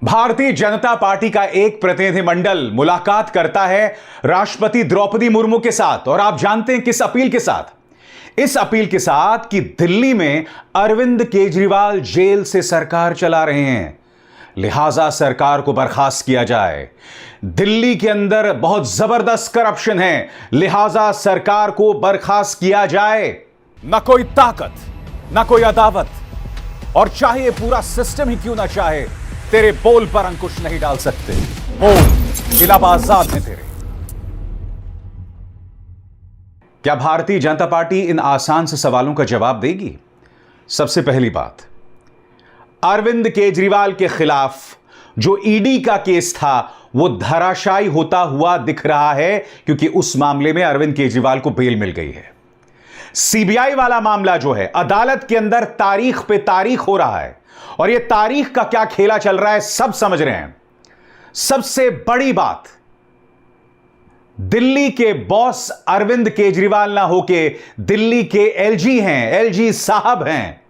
Bharatiya Janata party का एक प्रतिनिधिमंडल मुलाकात करता है राष्ट्रपति द्रौपदी मुर्मू के साथ। और आप जानते हैं किस अपील के साथ? इस अपील के साथ कि दिल्ली में अरविंद केजरीवाल जेल से सरकार चला रहे हैं, लिहाजा सरकार को बर्खास्त किया जाए। दिल्ली के अंदर बहुत जबरदस्त करप्शन है, लिहाजा सरकार को बर्खास्त किया जाए। न कोई ताकत, न कोई अदावत, और चाहे पूरा सिस्टम ही क्यों ना चाहे, तेरे बोल पर अंकुश नहीं डाल सकते। बोल खिलाफ आजाद है तेरे। क्या भारतीय जनता पार्टी इन आसान से सवालों का जवाब देगी? सबसे पहली बात, अरविंद केजरीवाल के खिलाफ जो ईडी का केस था वो धराशायी होता हुआ दिख रहा है, क्योंकि उस मामले में अरविंद केजरीवाल को बेल मिल गई है। सीबीआई वाला मामला जो है, अदालत के अंदर तारीख पे तारीख हो रहा है, और ये तारीख का क्या खेला चल रहा है सब समझ रहे हैं। सबसे बड़ी बात, दिल्ली के बॉस अरविंद केजरीवाल ना होके दिल्ली के एलजी हैं, एलजी साहब हैं।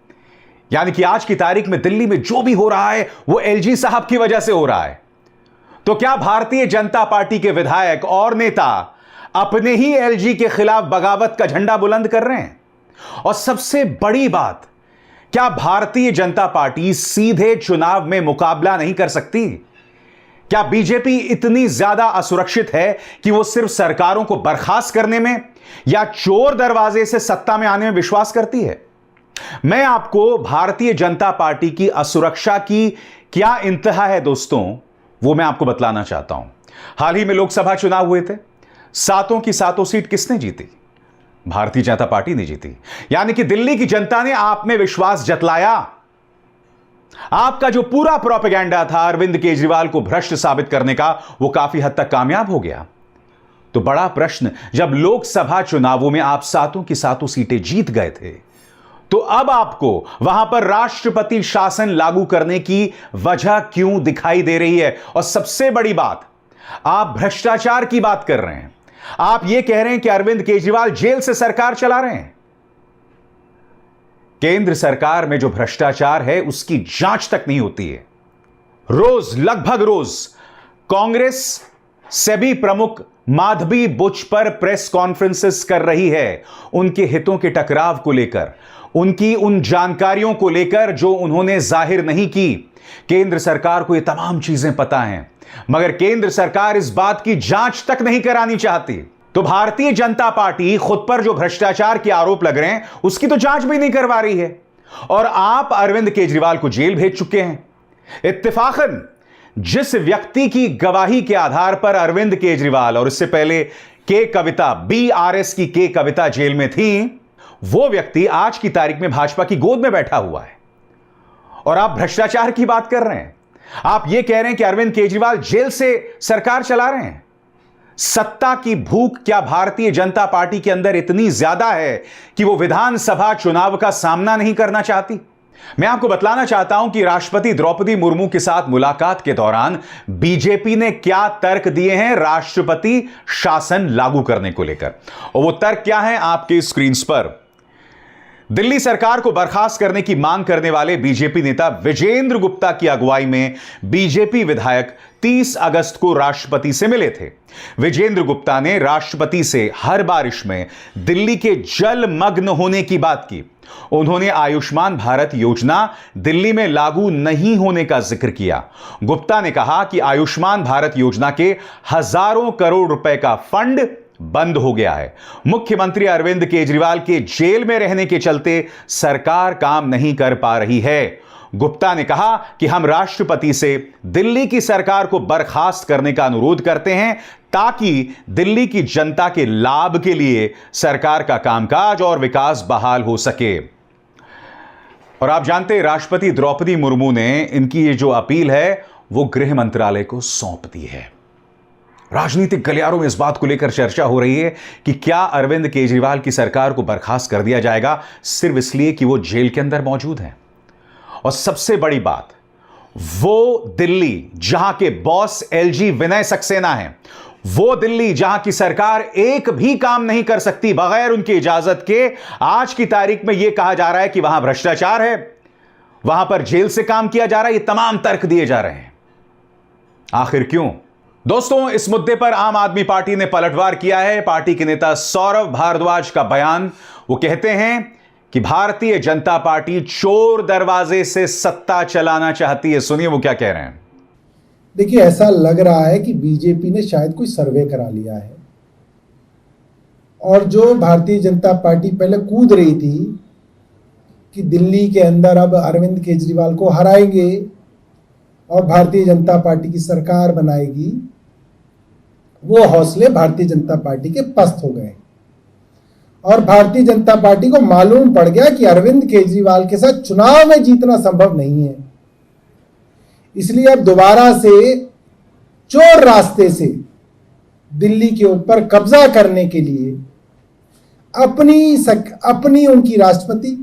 यानी कि आज की तारीख में दिल्ली में जो भी हो रहा है वो एलजी साहब की वजह से हो रहा है। तो क्या भारतीय जनता पार्टी के विधायक और नेता अपने ही एलजी के खिलाफ बगावत का झंडा बुलंद कर रहे हैं? और सबसे बड़ी बात, क्या भारतीय जनता पार्टी सीधे चुनाव में मुकाबला नहीं कर सकती? क्या बीजेपी इतनी ज्यादा असुरक्षित है कि वो सिर्फ सरकारों को बर्खास्त करने में या चोर दरवाजे से सत्ता में आने में विश्वास करती है? मैं आपको भारतीय जनता पार्टी की असुरक्षा की क्या इंतहा है दोस्तों, वो मैं आपको बतलाना चाहता हूं। हाल ही में लोकसभा चुनाव हुए थे, सातों की सातों सीट किसने जीती? भारतीय जनता पार्टी ने जीती। यानी कि दिल्ली की जनता ने आप में विश्वास जतलाया। आपका जो पूरा प्रोपेगेंडा था अरविंद केजरीवाल को भ्रष्ट साबित करने का, वो काफी हद तक कामयाब हो गया। तो बड़ा प्रश्न, जब लोकसभा चुनावों में आप सातों की सातों सीटें जीत गए थे, तो अब आपको वहां पर राष्ट्रपति शासन लागू करने की वजह क्यों दिखाई दे रही है? और सबसे बड़ी बात, आप भ्रष्टाचार की बात कर रहे हैं। आप यह कह रहे हैं कि अरविंद केजरीवाल जेल से सरकार चला रहे हैं। केंद्र सरकार में जो भ्रष्टाचार है उसकी जांच तक नहीं होती है। रोज, लगभग रोज कांग्रेस सेबी प्रमुख माधवी बुच पर प्रेस कॉन्फ्रेंसेस कर रही है, उनके हितों के टकराव को लेकर, उनकी उन जानकारियों को लेकर जो उन्होंने जाहिर नहीं की। केंद्र सरकार को ये तमाम चीजें पता हैं, मगर केंद्र सरकार इस बात की जांच तक नहीं करानी चाहती। तो भारतीय जनता पार्टी खुद पर जो भ्रष्टाचार के आरोप लग रहे हैं उसकी तो जांच भी नहीं करवा रही है, और आप अरविंद केजरीवाल को जेल भेज चुके हैं। इत्तेफाकन जिस व्यक्ति की गवाही के आधार पर अरविंद केजरीवाल और इससे पहले के कविता, बीआरएस की के कविता जेल में थी, वो व्यक्ति आज की तारीख में भाजपा की गोद में बैठा हुआ है। और आप भ्रष्टाचार की बात कर रहे हैं। आप यह कह रहे हैं कि अरविंद केजरीवाल जेल से सरकार चला रहे हैं। सत्ता की भूख क्या भारतीय जनता पार्टी के अंदर इतनी ज्यादा है कि वो विधानसभा चुनाव का सामना नहीं करना चाहती? मैं आपको बतलाना चाहता हूं कि राष्ट्रपति द्रौपदी मुर्मू के साथ मुलाकात के दौरान बीजेपी ने क्या तर्क दिए हैं राष्ट्रपति शासन लागू करने को लेकर, और वो तर्क क्या है आपके स्क्रीन पर। दिल्ली सरकार को बर्खास्त करने की मांग करने वाले बीजेपी नेता विजेंद्र गुप्ता की अगुवाई में बीजेपी विधायक 30 अगस्त को राष्ट्रपति से मिले थे। विजेंद्र गुप्ता ने राष्ट्रपति से हर बारिश में दिल्ली के जलमग्न होने की बात की। उन्होंने आयुष्मान भारत योजना दिल्ली में लागू नहीं होने का जिक्र किया। गुप्ता ने कहा कि आयुष्मान भारत योजना के हजारों करोड़ रुपए का फंड बंद हो गया है। मुख्यमंत्री अरविंद केजरीवाल के जेल में रहने के चलते सरकार काम नहीं कर पा रही है। गुप्ता ने कहा कि हम राष्ट्रपति से दिल्ली की सरकार को बर्खास्त करने का अनुरोध करते हैं, ताकि दिल्ली की जनता के लाभ के लिए सरकार का कामकाज और विकास बहाल हो सके। और आप जानते हैं, राष्ट्रपति द्रौपदी मुर्मू ने इनकी ये जो अपील है वो गृह मंत्रालय को सौंप दी है। राजनीतिक गलियारों में इस बात को लेकर चर्चा हो रही है कि क्या अरविंद केजरीवाल की सरकार को बर्खास्त कर दिया जाएगा सिर्फ इसलिए कि वो जेल के अंदर मौजूद हैं। और सबसे बड़ी बात, वो दिल्ली जहां के बॉस एलजी विनय सक्सेना हैं, वो दिल्ली जहां की सरकार एक भी काम नहीं कर सकती बगैर उनकी इजाजत के, आज की तारीख में यह कहा जा रहा है कि वहां भ्रष्टाचार है, वहां पर जेल से काम किया जा रहा है, ये तमाम तर्क दिए जा रहे हैं। आखिर क्यों? दोस्तों, इस मुद्दे पर आम आदमी पार्टी ने पलटवार किया है। पार्टी के नेता सौरभ भारद्वाज का बयान, वो कहते हैं कि भारतीय जनता पार्टी चोर दरवाजे से सत्ता चलाना चाहती है। सुनिए वो क्या कह रहे हैं। देखिए, ऐसा लग रहा है कि बीजेपी ने शायद कोई सर्वे करा लिया है और जो भारतीय जनता पार्टी पहले कूद रही थी कि दिल्ली के अंदर अब अरविंद केजरीवाल को हराएंगे और भारतीय जनता पार्टी की सरकार बनाएगी, वो हौसले भारतीय जनता पार्टी के पस्त हो गए और भारतीय जनता पार्टी को मालूम पड़ गया कि अरविंद केजरीवाल के साथ चुनाव में जीतना संभव नहीं है। इसलिए अब दोबारा से चोर रास्ते से दिल्ली के ऊपर कब्जा करने के लिए अपनी उनकी राष्ट्रपति,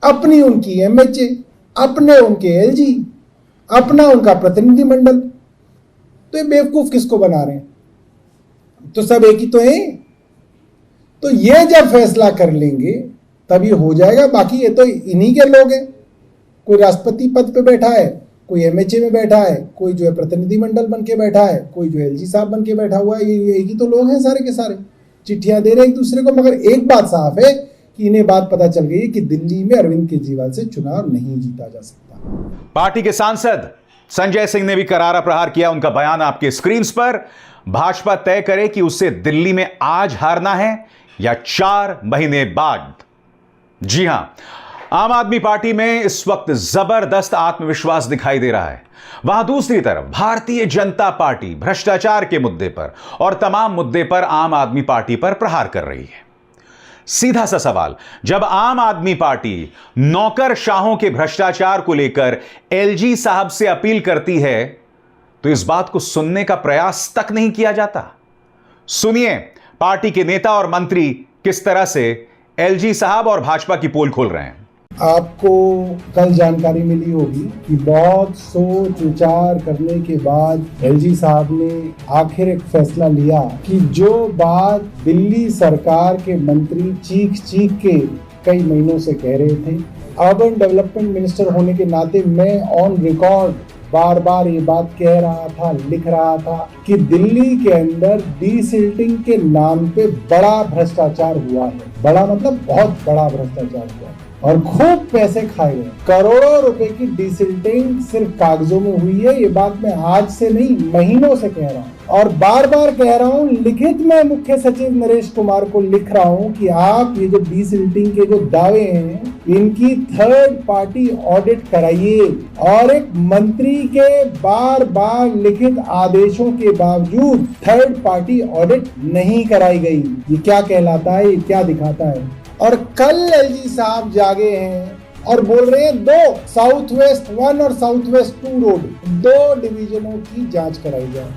अपनी उनकी एमएचए, अपने उनके एलजी, अपना उनका प्रतिनिधिमंडल, तो ये बेवकूफ किसको बना रहे हैं? तो सब एक ही तो है। तो ये जब फैसला कर लेंगे तब ये हो जाएगा। बाकी ये तो इन्हीं के लोग हैं। कोई राष्ट्रपति पद पे बैठा है, कोई एमएचए में बैठा है, कोई जो है प्रतिनिधिमंडल बन के बैठा है, कोई जो एलजी साहब बन के बैठा हुआ है। ये एक ही तो लोग हैं सारे के सारे, चिट्ठियां दे रहे हैं एक दूसरे को। मगर एक बात साफ है कि इन्हें बात पता चल गई कि दिल्ली में अरविंद केजरीवाल से चुनाव नहीं जीता जा सकता। पार्टी के सांसद संजय सिंह ने भी करारा प्रहार किया। उनका बयान आपके स्क्रीन पर। भाजपा तय करे कि उसे दिल्ली में आज हारना है या 4 महीने बाद। जी हां, आम आदमी पार्टी में इस वक्त जबरदस्त आत्मविश्वास दिखाई दे रहा है। वहां दूसरी तरफ भारतीय जनता पार्टी भ्रष्टाचार के मुद्दे पर और तमाम मुद्दे पर आम आदमी पार्टी पर प्रहार कर रही है। सीधा सा सवाल, जब आम आदमी पार्टी नौकरशाहों के भ्रष्टाचार को लेकर एलजी साहब से अपील करती है तो इस बात को सुनने का प्रयास तक नहीं किया जाता। सुनिए पार्टी के नेता और मंत्री किस तरह से एलजी साहब और भाजपा की पोल खोल रहे हैं। आपको कल जानकारी मिली होगी कि बहुत सोच विचार करने के बाद एलजी साहब ने आखिर एक फैसला लिया कि जो बात दिल्ली सरकार के मंत्री चीख चीख के कई महीनों से कह रहे थे, अर्बन डेवलपमेंट मिनिस्टर होने के नाते मैं ऑन रिकॉर्ड बार बार ये बात कह रहा था, लिख रहा था कि दिल्ली के अंदर डीसिल्टिंग के नाम पे बड़ा भ्रष्टाचार हुआ है। बड़ा मतलब बहुत बड़ा भ्रष्टाचार हुआ है और खूब पैसे खाए गए। करोड़ों रुपए की डीसिल्टिंग सिर्फ कागजों में हुई है। ये बात मैं आज से नहीं, महीनों से कह रहा हूँ और बार बार कह रहा हूँ। लिखित में मुख्य सचिव नरेश कुमार को लिख रहा हूँ कि आप ये जो डीसिल्टिंग के जो दावे हैं इनकी थर्ड पार्टी ऑडिट कराइए। और एक मंत्री के बार बार लिखित आदेशों के बावजूद थर्ड पार्टी ऑडिट नहीं कराई गई। ये क्या कहलाता है? ये क्या दिखाता है? और कल एलजी साहब जागे हैं और बोल रहे हैं 2 साउथ वेस्ट 1 और साउथ वेस्ट 2 रोड 2 डिवीजनों की जांच कराई जाए।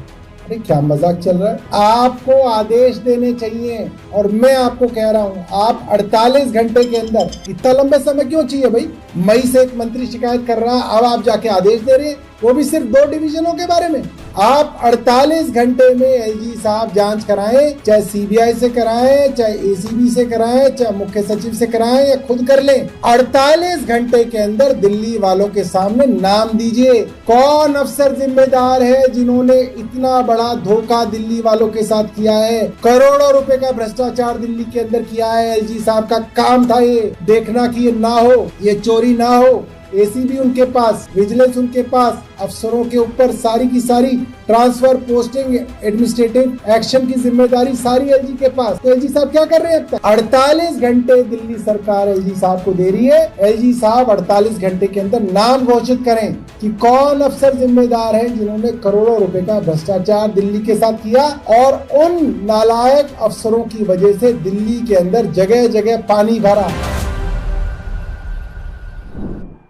अरे क्या मजाक चल रहा है? आपको आदेश देने चाहिए और मैं आपको कह रहा हूं आप 48 घंटे के अंदर, इतना लंबा समय क्यों चाहिए भाई? मई से एक मंत्री शिकायत कर रहा है, अब आप जाके आदेश दे रहे हैं, वो भी सिर्फ 2 डिवीजनों के बारे में। आप 48 घंटे में एलजी साहब जांच कराएं, चाहे सीबीआई से कराएं, चाहे एसीबी से कराएं, चाहे मुख्य सचिव से कराएं या खुद कर लें। 48 घंटे के अंदर दिल्ली वालों के सामने नाम दीजिए। कौन अफसर जिम्मेदार है जिन्होंने इतना बड़ा धोखा दिल्ली वालों के साथ किया है? करोड़ों रुपए का भ्रष्टाचार दिल्ली के अंदर किया है। एलजी साहब का काम था ये देखना कि ये ना हो, ये चोरी ना हो। एसीबी उनके पास, विजिलेंस उनके पास, अफसरों के ऊपर सारी की सारी ट्रांसफर, पोस्टिंग, एडमिनिस्ट्रेटिव एक्शन की जिम्मेदारी सारी एलजी के पास। तो एलजी साहब क्या कर रहे हैं? 48 घंटे दिल्ली सरकार एलजी साहब को दे रही है। एलजी साहब 48 घंटे के अंदर नाम घोषित करें कि कौन अफसर जिम्मेदार है जिन्होंने करोड़ों रुपए का भ्रष्टाचार दिल्ली के साथ किया और उन नालायक अफसरों की वजह से दिल्ली के अंदर जगह जगह पानी भरा।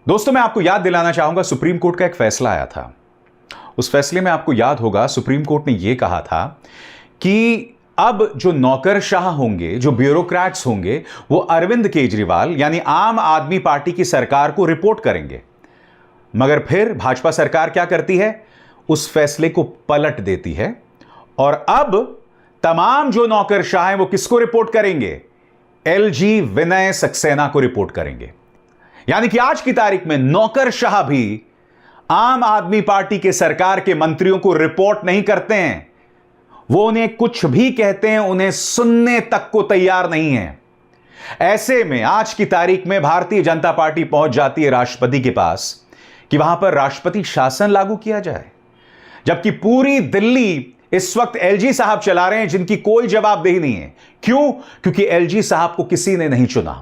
दोस्तों, मैं आपको याद दिलाना चाहूंगा, सुप्रीम कोर्ट का एक फैसला आया था। उस फैसले में आपको याद होगा सुप्रीम कोर्ट ने यह कहा था कि अब जो नौकरशाह होंगे, जो ब्यूरोक्रेट्स होंगे, वो अरविंद केजरीवाल यानी आम आदमी पार्टी की सरकार को रिपोर्ट करेंगे। मगर फिर भाजपा सरकार क्या करती है? उस फैसले को पलट देती है और अब तमाम जो नौकरशाह हैं वो किसको रिपोर्ट करेंगे? एलजी विनय सक्सेना को रिपोर्ट करेंगे। यानी कि आज की तारीख में नौकरशाह भी आम आदमी पार्टी के सरकार के मंत्रियों को रिपोर्ट नहीं करते हैं। वो उन्हें कुछ भी कहते हैं, उन्हें सुनने तक को तैयार नहीं है। ऐसे में आज की तारीख में भारतीय जनता पार्टी पहुंच जाती है राष्ट्रपति के पास कि वहां पर राष्ट्रपति शासन लागू किया जाए, जबकि पूरी दिल्ली इस वक्त एलजी साहब चला रहे हैं, जिनकी कोई जवाबदेही नहीं है। क्यों? क्योंकि एलजी साहब को किसी ने नहीं चुना।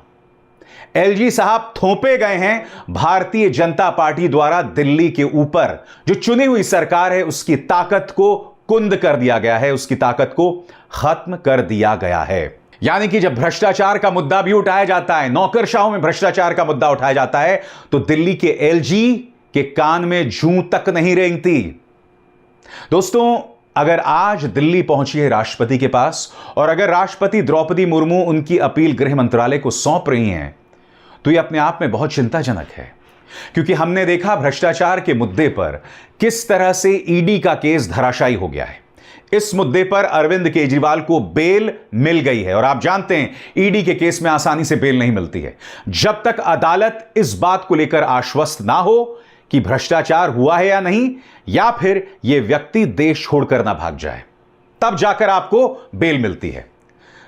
एलजी साहब थोपे गए हैं भारतीय जनता पार्टी द्वारा दिल्ली के ऊपर। जो चुनी हुई सरकार है उसकी ताकत को कुंद कर दिया गया है, उसकी ताकत को खत्म कर दिया गया है। यानी कि जब भ्रष्टाचार का मुद्दा भी उठाया जाता है, नौकरशाहों में भ्रष्टाचार का मुद्दा उठाया जाता है, तो दिल्ली के एलजी के कान में जूं तक नहीं रेंगती। दोस्तों, अगर आज दिल्ली पहुंची है राष्ट्रपति के पास और अगर राष्ट्रपति द्रौपदी मुर्मू उनकी अपील गृह मंत्रालय को सौंप रही हैं, तो यह अपने आप में बहुत चिंताजनक है। क्योंकि हमने देखा भ्रष्टाचार के मुद्दे पर किस तरह से ईडी का केस धराशायी हो गया है। इस मुद्दे पर अरविंद केजरीवाल को बेल मिल गई है और आप जानते हैं ईडी के केस में आसानी से बेल नहीं मिलती है जब तक अदालत इस बात को लेकर आश्वस्त ना हो कि भ्रष्टाचार हुआ है या नहीं, या फिर यह व्यक्ति देश छोड़कर ना भाग जाए, तब जाकर आपको बेल मिलती है।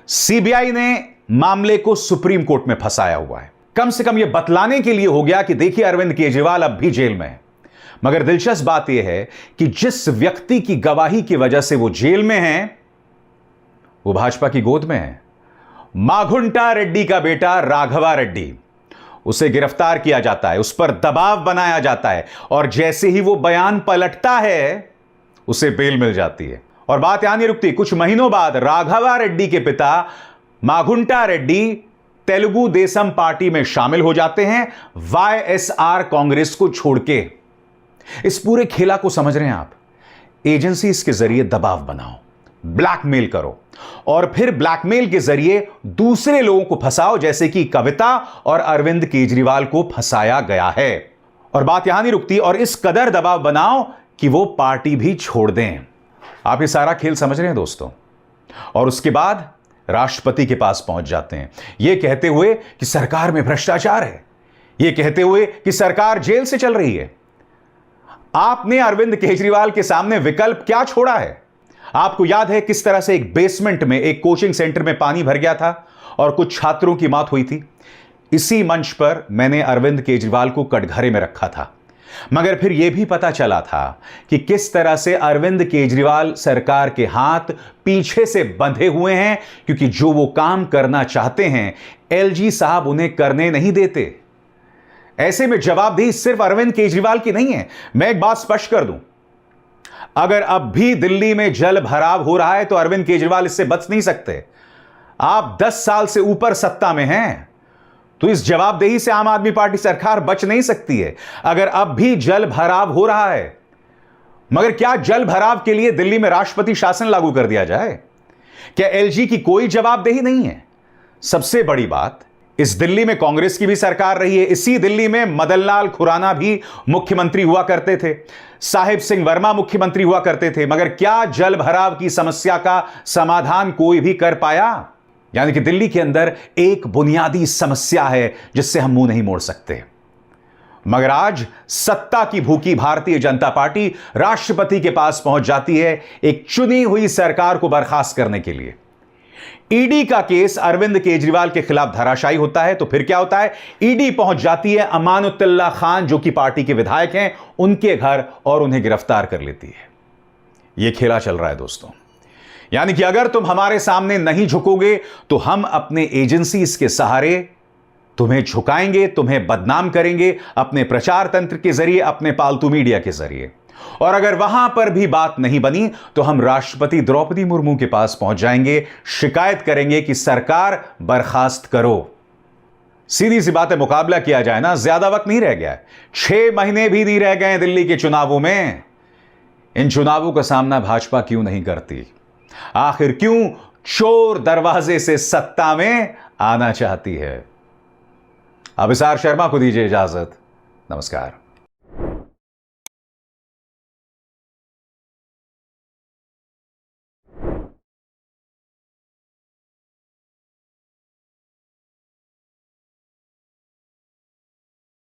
सीबीआई ने मामले को सुप्रीम कोर्ट में फंसाया हुआ है, कम से कम यह बतलाने के लिए हो गया कि देखिए अरविंद केजरीवाल अब भी जेल में है। मगर दिलचस्प बात यह है कि जिस व्यक्ति की गवाही की वजह से वो जेल में है, वो भाजपा की गोद में है। माघुंटा रेड्डी का बेटा राघवा रेड्डी, उसे गिरफ्तार किया जाता है, उस पर दबाव बनाया जाता है और जैसे ही वो बयान पलटता है उसे बेल मिल जाती है। और बात यहां नहीं रुकती, कुछ महीनों बाद राघवा रेड्डी के पिता माघुंटा रेड्डी तेलुगु देशम पार्टी में शामिल हो जाते हैं, वाईएसआर कांग्रेस को छोड़ के। इस पूरे खेला को समझ रहे हैं आप? एजेंसीज के जरिए दबाव बनाओ, ब्लैकमेल करो और फिर ब्लैकमेल के जरिए दूसरे लोगों को फंसाओ, जैसे कि कविता और अरविंद केजरीवाल को फंसाया गया है। और बात यहां नहीं रुकती, और इस कदर दबाव बनाओ कि वो पार्टी भी छोड़ दें। आप ये सारा खेल समझ रहे हैं दोस्तों? और उसके बाद राष्ट्रपति के पास पहुंच जाते हैं, यह कहते हुए कि सरकार में भ्रष्टाचार है, यह कहते हुए कि सरकार जेल से चल रही है। आपने अरविंद केजरीवाल के सामने विकल्प क्या छोड़ा है? आपको याद है किस तरह से एक बेसमेंट में एक कोचिंग सेंटर में पानी भर गया था और कुछ छात्रों की मौत हुई थी। इसी मंच पर मैंने अरविंद केजरीवाल को कटघरे में रखा था, मगर फिर यह भी पता चला था कि किस तरह से अरविंद केजरीवाल सरकार के हाथ पीछे से बंधे हुए हैं, क्योंकि जो वो काम करना चाहते हैं एलजी साहब उन्हें करने नहीं देते। ऐसे में जवाबदेही सिर्फ अरविंद केजरीवाल की नहीं है। मैं एक बात स्पष्ट कर दूं, अगर अब भी दिल्ली में जल भराव हो रहा है तो अरविंद केजरीवाल इससे बच नहीं सकते। आप 10 साल से ऊपर सत्ता में हैं, तो इस जवाबदेही से आम आदमी पार्टी सरकार बच नहीं सकती है। अगर अब भी जल भराव हो रहा है, मगर क्या जल भराव के लिए दिल्ली में राष्ट्रपति शासन लागू कर दिया जाए? क्या एलजी की कोई जवाबदेही नहीं है? सबसे बड़ी बात, इस दिल्ली में कांग्रेस की भी सरकार रही है, इसी दिल्ली में मदन लाल खुराना भी मुख्यमंत्री हुआ करते थे, साहिब सिंह वर्मा मुख्यमंत्री हुआ करते थे, मगर क्या जल भराव की समस्या का समाधान कोई भी कर पाया? यानी कि दिल्ली के अंदर एक बुनियादी समस्या है जिससे हम मुंह नहीं मोड़ सकते। मगर आज सत्ता की भूखी भारतीय जनता पार्टी राष्ट्रपति के पास पहुंच जाती है एक चुनी हुई सरकार को बर्खास्त करने के लिए। ईडी का केस अरविंद केजरीवाल के खिलाफ धराशायी होता है तो फिर क्या होता है? ईडी पहुंच जाती है अमानुतुल्लाह खान, जो कि पार्टी के विधायक हैं, उनके घर और उन्हें गिरफ्तार कर लेती है। यह खेला चल रहा है दोस्तों। यानी कि अगर तुम हमारे सामने नहीं झुकोगे तो हम अपने एजेंसीज के सहारे तुम्हें झुकाएंगे, तुम्हें बदनाम करेंगे अपने प्रचार तंत्र के जरिए, अपने पालतू मीडिया के जरिए। और अगर वहां पर भी बात नहीं बनी तो हम राष्ट्रपति द्रौपदी मुर्मू के पास पहुंच जाएंगे, शिकायत करेंगे कि सरकार बर्खास्त करो। सीधी सी बात है, मुकाबला किया जाए ना, ज्यादा वक्त नहीं रह गया है, 6 महीने भी नहीं रह गए दिल्ली के चुनावों में। इन चुनावों का सामना भाजपा क्यों नहीं करती? आखिर क्यों चोर दरवाजे से सत्ता में आना चाहती है? अभिसार शर्मा को दीजिए इजाजत। नमस्कार।